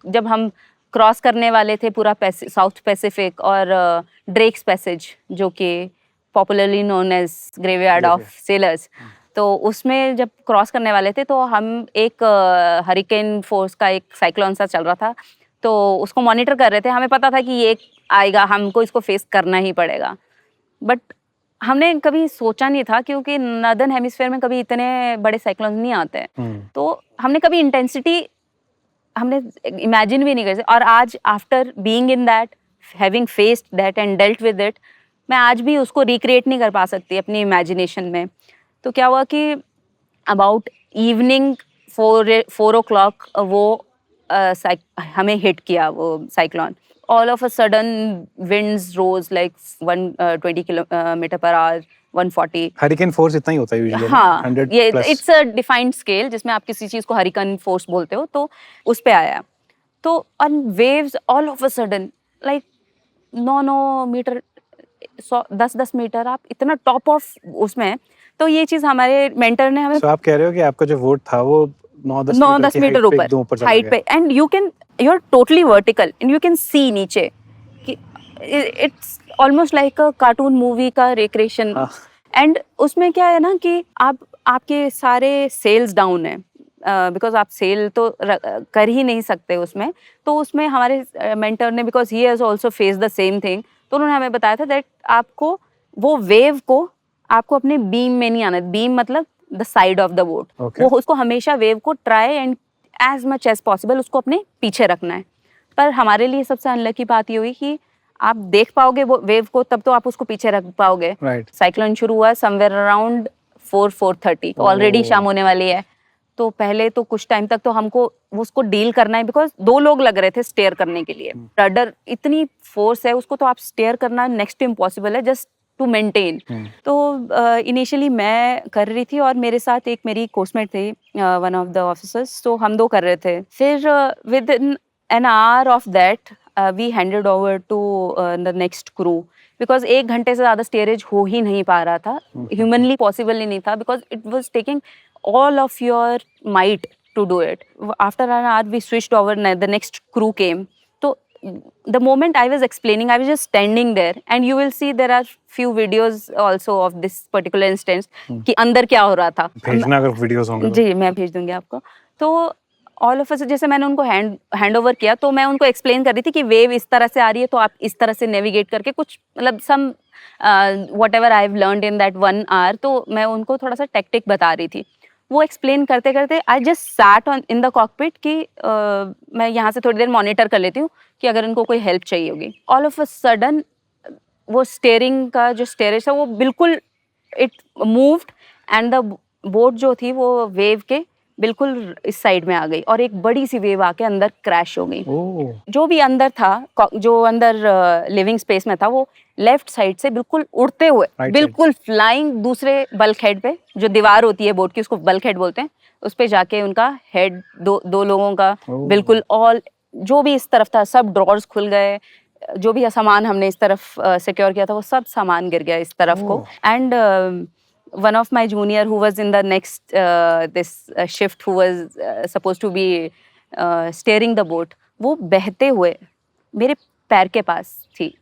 जब हम क्रॉस करने वाले थे पूरा साउथ पैसिफिक और ड्रेक्स पैसेज जो कि popularly known as graveyard of sailors, तो उसमें जब क्रॉस करने वाले थे तो हम एक हरिकेन फोर्स का एक साइक्लोन सा चल रहा था, तो उसको मॉनिटर कर रहे थे। हमें पता था कि ये आएगा, हमको इसको फेस करना ही पड़ेगा, बट हमने कभी सोचा नहीं था क्योंकि नॉर्दर्न हेमिस्फीयर में कभी इतने बड़े साइक्लोन नहीं आते हैं, तो हमने कभी इंटेंसिटी हमने इमेजिन भी नहीं कर सकते। और आज after being in that, having faced that and dealt with it, मैं आज भी उसको रिक्रिएट नहीं कर पा सकती अपनी इमेजिनेशन में। तो क्या हुआ कि अबाउट इवनिंग 4 o'clock वो हमें हिट किया वो cyclone. All of a sudden winds rose like 120 kilometre per hour, 140। Hurricane force इतना ही होता है यूजुअली। हाँ, 100 ये प्लस। इट्स अ डिफाइंड स्केल जिसमें आप किसी चीज को हरिकेन फोर्स बोलते हो, तो उस पे आया। तो on waves all of a sudden like 9 metre, 10 metre, आप इतना टॉप ऑफ उसमें। तो ये चीज हमारे मेंटर ने हमें, तो आप कह रहे हो कि आपका जो वोट था वो 9-10 मीटर ऊपर हाइट पे, and you are totally vertical and you can see नीचे कि it's almost like a cartoon movie का रिक्रिएशन। एंड उसमें क्या है ना कि आपके सारे सेल्स डाउन है, बिकॉज आप सेल तो कर ही नहीं सकते उसमें। तो उसमें हमारे मेंटर ने, because he has also face the same thing, तो उन्होंने हमें बताया था दैट आपको वो वेव को आपको अपने बीम में नहीं आना। बीम मतलब the side of the boat, वो उसको हमेशा वेव को try and as much as possible उसको अपने पीछे रखना है। पर हमारे लिए सबसे अनलकी बात ये हुई कि आप देख पाओगे वो वेव को, तब तो आप उसको पीछे रख पाओगे। साइक्लोन शुरू हुआ समवेयर अराउंड 4:30, ऑलरेडी शाम होने वाली है। तो पहले तो कुछ टाइम तक तो हमको उसको डील करना है, बिकॉज 2 लोग लग रहे थे स्टेयर करने के लिए। रडर इतनी फोर्स है उसको, तो आप स्टेयर करना नेक्स्ट टू इम्पॉसिबल है जस्ट टू मेंटेन। तो इनिशियली मैं कर रही थी और मेरे साथ एक मेरी कोर्समेट थी, वन ऑफ द ऑफिसर्स, तो हम 2 कर रहे थे। फिर with an hour of that we handed over to the next crew, because 1 घंटे से ज्यादा स्टेयरेज हो ही नहीं पा रहा था, ह्यूमनली पॉसिबल ही नहीं था, because it was taking all of your might to do it. After an hour we switched over, the next crew came. So the moment I was explaining, I was just standing there, and you will see there are few videos also of this particular instance कि अंदर क्या हो रहा था। भेजना अगर videos होंगे जी मैं भेज दूंगी आपको। तो ऑल ऑफ अस, जैसे मैंने उनको हैंड ओवर किया तो मैं उनको एक्सप्लेन कर रही थी कि वेव इस तरह से आ रही है, तो आप इस तरह से नेविगेट करके कुछ मतलब सम whatever I have learned in that 1 hour, तो मैं उनको थोड़ा सा टेक्टिक बता रही थी। वो एक्सप्लेन करते करते I just sat on in the cockpit कि मैं यहाँ से थोड़ी देर मॉनिटर कर लेती हूँ कि अगर इनको कोई हेल्प चाहिए होगी। ऑल ऑफ अ सडन वो स्टेयरिंग का जो स्टेयरेज था वो बिल्कुल it moved, and the boat जो थी वो वेव के बिल्कुल इस साइड में आ गई और एक बड़ी सी वेव आके अंदर क्रैश हो गई। जो भी अंदर था, जो अंदर लिविंग स्पेस में था, वो लेफ्ट साइड से बिल्कुल उड़ते हुए बिल्कुल फ्लाइंग दूसरे बल्क हेड पे, जो दीवार होती है बोट की उसको बल्क हेड बोलते हैं, उस पे जाके उनका हेड दो लोगों का बिल्कुल ऑल जो भी इस तरफ था सब ड्रॉर्स खुल गए। जो भी सामान हमने इस तरफ सिक्योर किया था वो सब सामान गिर गया इस तरफ को। And one of my junior who was in the next this shift, who was supposed to be steering the boat, वो बहते हुए मेरे पैर के पास थी।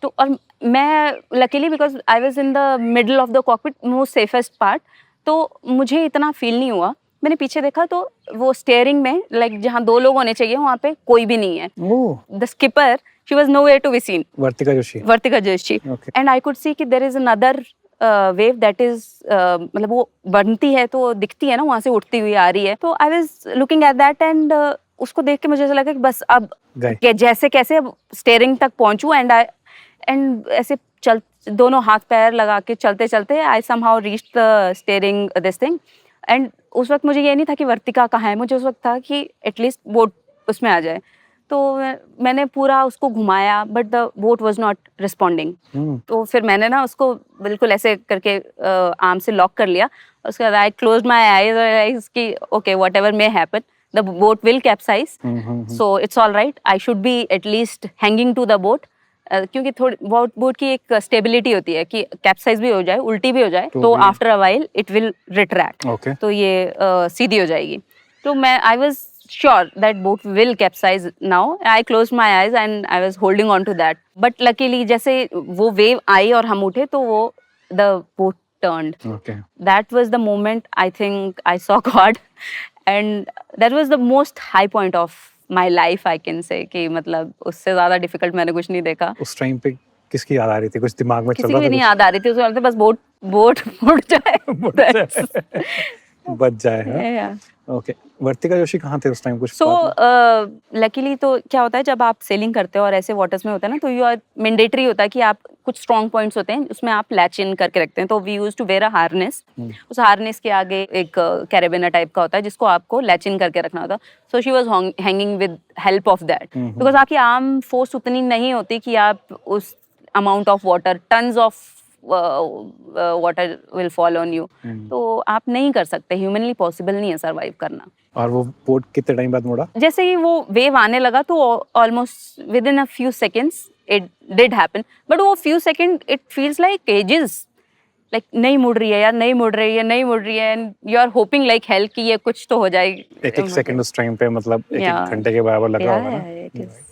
तो और मैं luckily because I was in the middle of the cockpit, most safest part, तो मुझे इतना फील नहीं हुआ। मैंने पीछे देखा तो वो स्टेयरिंग में लाइक जहाँ 2 लोग होने चाहिए वहाँ पे कोई भी नहीं है। The skipper, she was nowhere to be seen, Vartika Joshi. And I could see कि there is another wave that is मतलब वो बनती है तो दिखती है ना, वहां से उठती हुई आ रही है। तो I was looking at that and उसको देख के मुझे ऐसा लगा कि बस अब जैसे कैसे अब स्टेयरिंग तक पहुंचूं, एंड ऐसे चल दोनों हाथ पैर लगा के चलते चलते I somehow reached the steering this thing. And उस वक्त मुझे ये नहीं था कि वर्तिका कहाँ है, मुझे उस वक्त था कि एटलीस्ट बोट उसमें आ जाए। तो मैंने पूरा उसको घुमाया but the boat was not responding. तो फिर मैंने ना उसको बिल्कुल ऐसे करके आर्म से लॉक कर लिया। उसके बाद आई क्लोज्ड माय आईज कि okay whatever may happen the boat will capsize, so it's all right, I should be at least hanging to the boat. क्योंकि थोड़ी बोट की एक स्टेबिलिटी होती है कि कैप्साइज भी हो जाए, उल्टी भी हो जाए, तो after a while it will retract, तो ये सीधी हो जाएगी। तो मैं I was sure that boat will capsize now. I closed my eyes and I was holding on to that. But luckily जैसे वो wave आई और हम उठे तो वो the boat turned. Okay. That was the moment I think I saw God, and that was the most high point of my life, I can say. कि मतलब उससे ज़्यादा difficult मैंने कुछ नहीं देखा. उस टाइम पे किसकी याद आ रही थी? कुछ दिमाग में चल किसी रहा की था? भी नहीं याद आ रही थी. उसको लगता था बस बोट उड़ जाए. कुछ बच जाए. हाँ? Yeah. ओके. वर्तिका जोशी कहाँ थे उस टाइम? कुछ सो बात लकीली तो क्या होता है जब आप सेलिंग करते हो और ऐसे वाटर्स में होता है ना, तो यू आर मैंडेटरी होता है कि आप कुछ स्ट्रॉन्ग पॉइंट्स होते हैं उसमें आप लैच इन करके रखते हैं. तो we use to wear a harness. उस हार्नेस के आगे एक कैरेबिना टाइप का होता है जिसको आपको लैच इन करके रखना होता. So she was hanging with help of that because आपकी आर्म फोर्स उतनी नहीं होती कि आप उस amount of water, tons of water will fall on you. तो आप नहीं कर सकते, ह्यूमनली पॉसिबल नहीं है सर्वाइव करना. और वो बोट कितने टाइम बाद मुड़ा? जैसे ही वो वेव आने लगा तो almost within a few seconds it did happen. But वो few second it feels like ages. Like नहीं मुड़ रही है यार, नहीं मुड़ रही है, नहीं मुड़ रही है, and you are hoping like hell कि ये कुछ तो हो जाएगी. एक सेकंड उस टाइम पे मतलब एक Yeah. घंटे के बराबर लगा होगा ना? Yeah, it is.